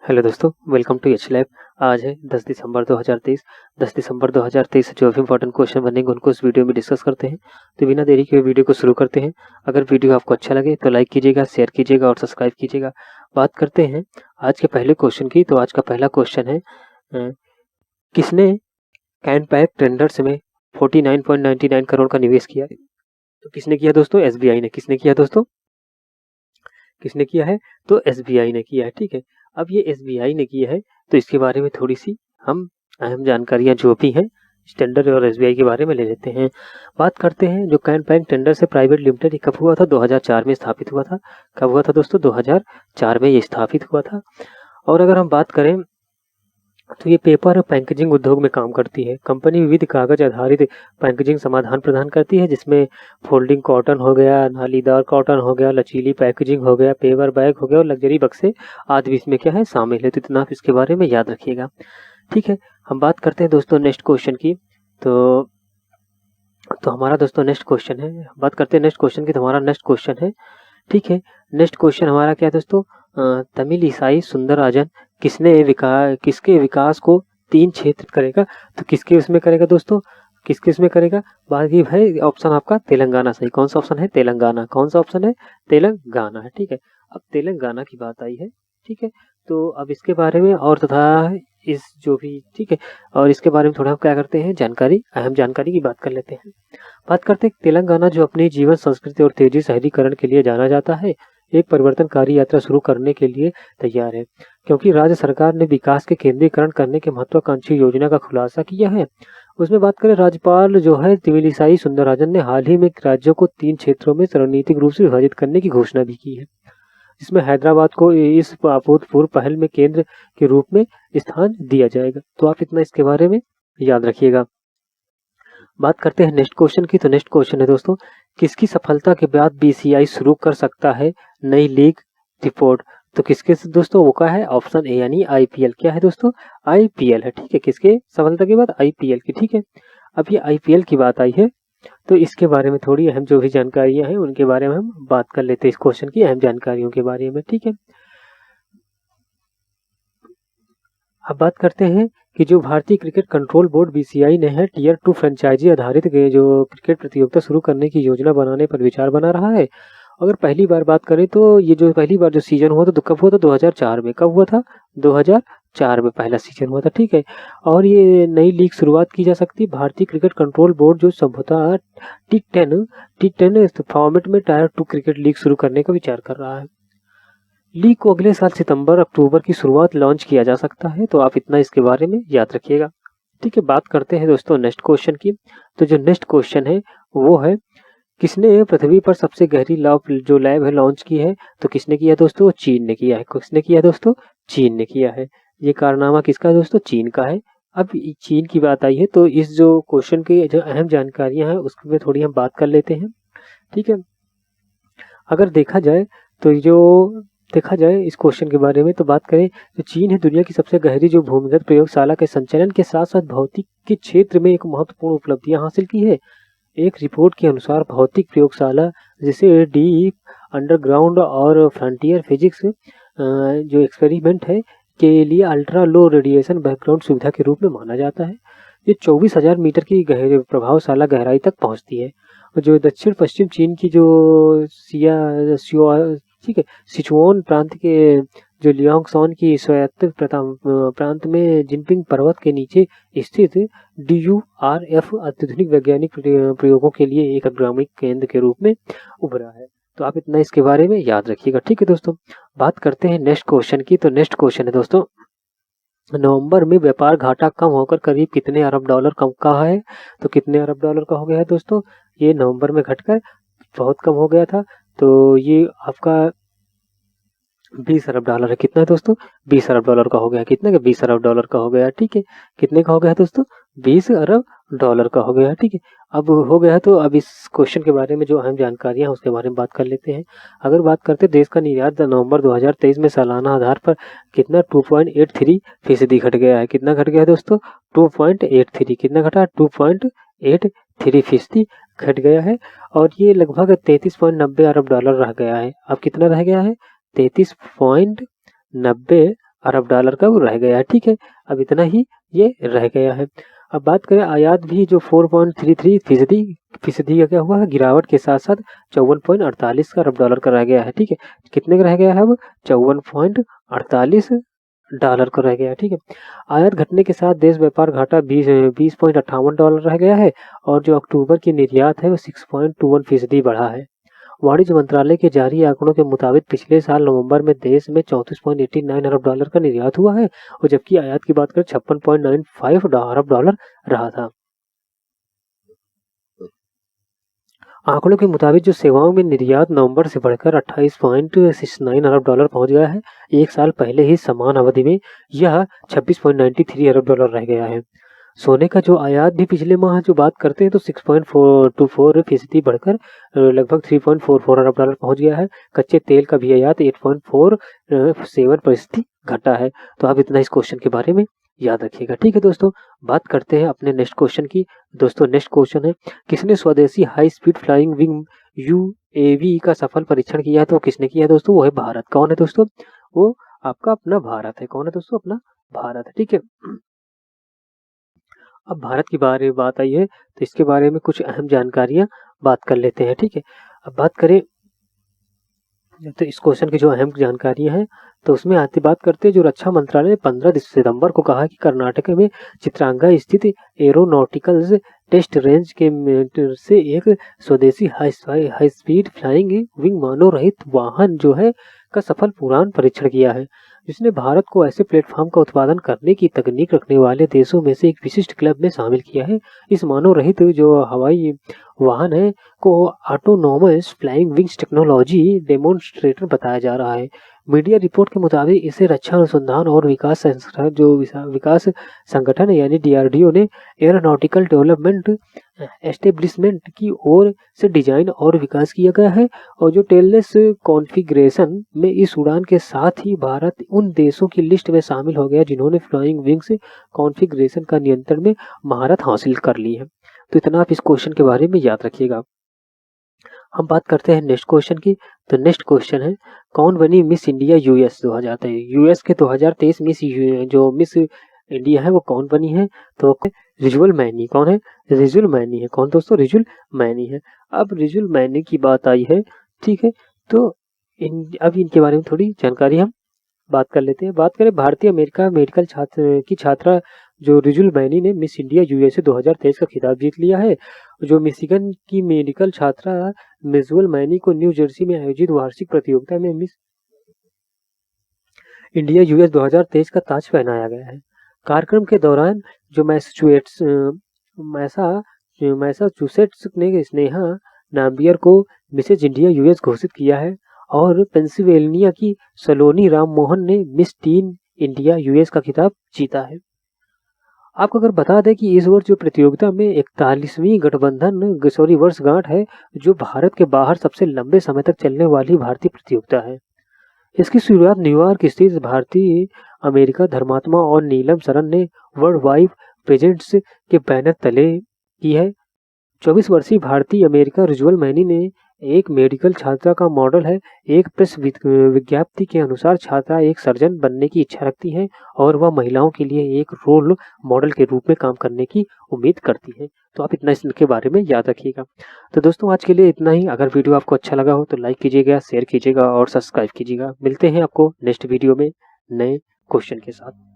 Hello दोस्तों, welcome to H lab. आज है 10 दिसंबर 2023। 10 दिसंबर 2023 से जो भी इंपॉर्टेंट क्वेश्चन बनेंगे उनको इस वीडियो में डिस्कस करते हैं। तो बिना देरी के वीडियो को शुरू करते हैं। अगर वीडियो आपको अच्छा लगे तो लाइक कीजिएगा, शेयर कीजिएगा और सब्सक्राइब कीजिएगा। बात करते हैं आज के पहले क्वेश्चन की। तो आज का पहला क्वेश्चन है, किसने कैन पाइप टेंडर्स में 49.99 करोड़ का निवेश किया? तो किसने किया दोस्तों? एसबीआई ने। किसने किया दोस्तों? किसने किया है? तो एसबीआई ने किया है। ठीक है, अब ये एसबीआई ने किया है तो इसके बारे में थोड़ी सी हम अहम जानकारियां जो भी हैं स्टैंडर्ड और एसबीआई के बारे में ले लेते हैं। बात करते हैं जो कैन बैंक टेंडर से प्राइवेट लिमिटेड कब हुआ था? 2004 में स्थापित हुआ था। कब हुआ था दोस्तों? 2004 में ये स्थापित हुआ था। और अगर हम बात करें तो ये पेपर और पैकेजिंग उद्योग में काम करती है। कंपनी विविध कागज आधारित पैकेजिंग समाधान प्रदान करती है, जिसमें फोल्डिंग कॉटन हो गया, नालीदार कॉटन हो गया, लचीली पैकेजिंग हो गया, पेपर बैग हो गया और लग्जरी बक्से आदि भी इसमें क्या है शामिल है। तो इतना आप इसके बारे में याद रखिएगा। ठीक है, हम बात करते हैं दोस्तों नेक्स्ट क्वेश्चन की। तो हमारा दोस्तों नेक्स्ट क्वेश्चन है, बात करते हैं नेक्स्ट क्वेश्चन की। तो हमारा नेक्स्ट क्वेश्चन है, ठीक है, नेक्स्ट क्वेश्चन हमारा क्या है दोस्तों? तमिल ईसाई सुंदरराजन किसके विकास को 3 क्षेत्र करेगा? तो किसके उसमें करेगा दोस्तों? किसके उसमें करेगा? बाकी भाई ऑप्शन आपका तेलंगाना सही। कौन सा ऑप्शन है? तेलंगाना। कौन सा ऑप्शन है? तेलंगाना है। ठीक है, अब तेलंगाना की बात आई है। ठीक है, तो अब इसके बारे में और तथा इस जो भी, ठीक है, और इसके बारे में थोड़ा हम क्या करते हैं जानकारी, अहम जानकारी की बात कर लेते हैं। बात करते हैं तेलंगाना जो अपनी जीवन संस्कृति और तेजी शहरीकरण के लिए जाना जाता है, एक परिवर्तनकारी यात्रा शुरू करने के लिए तैयार है, क्योंकि राज्य सरकार ने विकास के केंद्रीकरण करने के महत्वाकांक्षी योजना का खुलासा किया है। उसमें बात करें, राज्यपाल जो है तमिलिसाई सुंदरराजन ने हाल ही में राज्यों को 3 क्षेत्रों में रणनीतिक रूप से विभाजित करने की घोषणा भी की है, जिसमें हैदराबाद को इस अभूतपूर्व पहल में केंद्र के रूप में स्थान दिया जाएगा। तो आप इतना इसके बारे में याद रखिएगा। बात करते हैं नेक्स्ट क्वेश्चन की। तो नेक्स्ट क्वेश्चन है दोस्तों, किसकी सफलता के बाद बीसीआई शुरू कर सकता है नई लीग रिपोर्ट? तो किसके दोस्तों? वो क्या है? ऑप्शन ए यानी आईपीएल। क्या है दोस्तों? आईपीएल है। ठीक है, किसके सफलता के बाद? आईपीएल की। ठीक है, अब ये आईपीएल की बात आई है तो इसके बारे में थोड़ी अहम जो भी जानकारियां हैं उनके बारे में हम बात कर लेते हैं, इस क्वेश्चन की अहम जानकारियों के बारे में। ठीक है, अब बात करते हैं कि जो भारतीय क्रिकेट कंट्रोल बोर्ड बीसीआई ने है टियर 2 फ्रेंचाइजी आधारित जो क्रिकेट प्रतियोगिता शुरू करने की योजना बनाने पर विचार बना रहा है। अगर पहली बार बात करें तो ये जो पहली बार जो सीजन हुआ था तो कब हुआ था? 2004 में। कब हुआ था? 2004 में पहला सीजन हुआ था। ठीक है, और ये नई लीग शुरुआत की जा सकती है। भारतीय क्रिकेट कंट्रोल बोर्ड जो संभवतः टी10 फॉर्मेट में टायर 2 क्रिकेट लीग शुरू करने का विचार कर रहा है। लीग को अगले साल सितंबर अक्टूबर की शुरुआत लॉन्च किया जा सकता है। तो आप इतना इसके बारे में याद रखिएगा। ठीक है, बात करते हैं दोस्तों नेक्स्ट क्वेश्चन की। तो जो नेक्स्ट क्वेश्चन है वो है, किसने पृथ्वी पर सबसे गहरी लैब है लॉन्च की है? तो किसने किया दोस्तों? चीन ने किया है। किसने किया दोस्तों? चीन ने किया है। ये कारनामा किसका है दोस्तों? चीन का है। अब चीन की बात आई है तो इस जो क्वेश्चन की जो अहम जानकारियां हैं उसमें थोड़ी हम बात कर लेते हैं। ठीक है, अगर देखा जाए इस क्वेश्चन के बारे में तो बात करें तो चीन है दुनिया की सबसे गहरी जो भूमिगत प्रयोगशाला के संचालन के साथ साथ भौतिक के क्षेत्र में एक महत्वपूर्ण उपलब्धियां हासिल की है। एक रिपोर्ट के अनुसार भौतिक प्रयोगशाला जिसे डीप अंडरग्राउंड और फ्रंटियर फिजिक्स जो एक्सपेरिमेंट है के लिए अल्ट्रा लो रेडिएशन बैकग्राउंड सुविधा के रूप में माना जाता है। ये 24,000 मीटर की प्रभावशाला गहराई तक पहुंचती है। जो दक्षिण पश्चिम चीन की जो ठीक है, सिचुआन प्रांत के जो लियांगसॉन की स्वायत्त प्रांत में जिनपिंग पर्वत के नीचे स्थित DURF अत्याधुनिक वैज्ञानिक प्रयोगों के लिए एक अग्रामिक केंद्र के रूप में उभरा है। तो आप इतना इसके बारे में याद रखिएगा। ठीक है दोस्तों, बात करते हैं नेक्स्ट क्वेश्चन की। तो नेक्स्ट क्वेश्चन है दोस्तों, नवंबर में व्यापार घाटा कम होकर करीब कितने अरब डॉलर कम का है? तो कितने अरब डॉलर का हो गया है दोस्तों? ये नवंबर में घटकर बहुत कम हो गया था। तो ये आपका 20 अरब डॉलर है। कितना है दोस्तों? 20 अरब डॉलर का हो गया। कितने का? 20 अरब डॉलर का हो गया। ठीक है, कितने का हो गया दोस्तों? 20 अरब डॉलर का हो गया। ठीक है, अब हो गया तो अब इस क्वेश्चन के बारे में जो अहम जानकारियां हैं उसके बारे में बात कर लेते हैं। अगर बात करते हैं देश का निर्यात नवंबर 2023 में सालाना आधार पर कितना 2.83% घट गया है। कितना घट गया है दोस्तों? 2.83। कितना घटा? 2.83% घट गया है और ये लगभग 33.90 अरब डॉलर रह गया है। अब कितना रह गया है? 33.90 अरब डॉलर का वो रह गया है। ठीक है, अब इतना ही ये रह गया है। अब बात करें आयात भी जो 4.33 फीसदी का क्या हुआ है, गिरावट के साथ साथ 54.48 का अरब डॉलर का रह गया है। ठीक है, कितने का रह गया है अब, 54.48 डॉलर का रह गया है। ठीक है, आयात घटने के साथ देश व्यापार घाटा 20.58 डॉलर रह गया है, और जो अक्टूबर की निर्यात है वो 6.21% बढ़ा है। वाणिज्य मंत्रालय के जारी आंकड़ों के मुताबिक पिछले साल नवंबर में देश में 34.89 अरब डॉलर का निर्यात हुआ है, और जबकि आयात की बात करें 56.95 अरब डॉलर रहा था। आंकड़ों के मुताबिक जो सेवाओं में निर्यात नवंबर से बढ़कर 28.69 अरब डॉलर पहुंच गया है। एक साल पहले ही समान अवधि में यह 26.93 अरब डॉलर रह गया है। सोने का जो आयात भी पिछले माह जो बात करते हैं तो 6.424% बढ़कर लगभग 3.44 अरब डॉलर पहुंच गया है। कच्चे तेल का भी आयात 8.47% घटा है। तो आप इतना इस क्वेश्चन के बारे में याद रखिएगा। ठीक है दोस्तों, बात करते हैं अपने नेक्स्ट क्वेश्चन की। दोस्तों नेक्स्ट क्वेश्चन है, किसने स्वदेशी high speed flying wing UAV का सफल परीक्षण किया है? तो किसने किया है दोस्तों? वो है भारत। कौन है दोस्तों? वो आपका अपना भारत है। कौन है दोस्तों? अपना भारत है। ठीक है, अब भारत की बारे में बात आई है तो इसके बारे में कुछ अहम जानकारियां बात कर लेते हैं। ठीक है, अब बात करें तो इस क्वेश्चन की जो अहम जानकारियां हैं तो उसमें आती बात करते हैं, जो रक्षा मंत्रालय ने 15 सितंबर को कहा कि कर्नाटक में चित्रांगा स्थित एरोनॉटिकल टेस्ट रेंज के से एक स्वदेशी हाई स्पीड फ्लाइंग विंग मानव रहित वाहन जो है का सफल उड़ान परीक्षण किया है, जिसने भारत को ऐसे प्लेटफॉर्म का उत्पादन करने की तकनीक रखने वाले देशों में से एक विशिष्ट क्लब में शामिल किया है। इस मानव रहित जो हवाई वाहन है को autonomous flying wings technology demonstrator बताया जा रहा है। मीडिया रिपोर्ट के मुताबिक इसे रक्षा अनुसंधान और विकास संगठन यानी डीआरडीओ ने एरोनॉटिकल डेवलपमेंट एस्टेब्लिशमेंट की ओर से डिजाइन और विकास किया गया है, और जो टेललेस कॉन्फ़िगरेशन में इस उड़ान के साथ ही भारत उन देशों की लिस्ट में शामिल हो गया जिन्होंने फ्लाइंग विंग्स कॉन्फ़िगरेशन का नियंत्रण में महारत हासिल कर ली है। तो इतना आप इस क्वेश्चन के बारे में याद रखिएगा। हम बात करते हैं नेक्स्ट क्वेश्चन की। तो नेक्स्ट क्वेश्चन है, कौन बनी मिस इंडिया यूएस 2023? यूएस के 2023 जो मिस इंडिया है वो कौन बनी है? तो रिजुअल मैनी। कौन है? रिजुअल मैनी है। कौन दोस्तों? रिजुअल मैनी है। अब रिजुअल मैनी की बात आई है, ठीक है, तो अब इनके बारे में थोड़ी जानकारी हम बात कर लेते हैं। बात करें भारतीय अमेरिका मेडिकल छात्रा जो रिजुअल मैनी ने मिस इंडिया यूएसए 2023 का खिताब जीत लिया है। जो मिशिगन की मेडिकल छात्रा मिजुअल मैनी को न्यू जर्सी में आयोजित वार्षिक प्रतियोगिता में मिस इंडिया यूएस 2023 का ताज पहनाया गया है। कार्यक्रम के दौरान जो मैसाचुसेट्स ने स्नेहा नाम्बियर को मिसेज इंडिया यूएस घोषित किया है, और पेंसिल्वेनिया की सलोनी राममोहन ने मिस टीन इंडिया यूएस का खिताब जीता है। आपको अगर बता दें कि इस वर्ष जो प्रतियोगिता में 41वीं वर्षगांठ है, जो भारत के बाहर सबसे लंबे समय तक चलने वाली भारतीय प्रतियोगिता है। इसकी शुरुआत न्यूयॉर्क स्थित भारतीय अमेरिका धर्मात्मा और नीलम सरन ने वर्ल्ड वाइड प्रेजेंट्स के बैनर तले की है। 24 वर्षीय भारतीय अमेरिका रिजुअल मैनी ने एक मेडिकल छात्रा का मॉडल है। एक प्रेस विज्ञप्ति के अनुसार छात्रा एक सर्जन बनने की इच्छा रखती है, और वह महिलाओं के लिए एक रोल मॉडल के रूप में काम करने की उम्मीद करती है। तो आप इतना इसके बारे में याद रखिएगा। तो दोस्तों आज के लिए इतना ही। अगर वीडियो आपको अच्छा लगा हो तो लाइक कीजिएगा, शेयर कीजिएगा और सब्सक्राइब कीजिएगा। मिलते हैं आपको नेक्स्ट वीडियो में नए क्वेश्चन के साथ।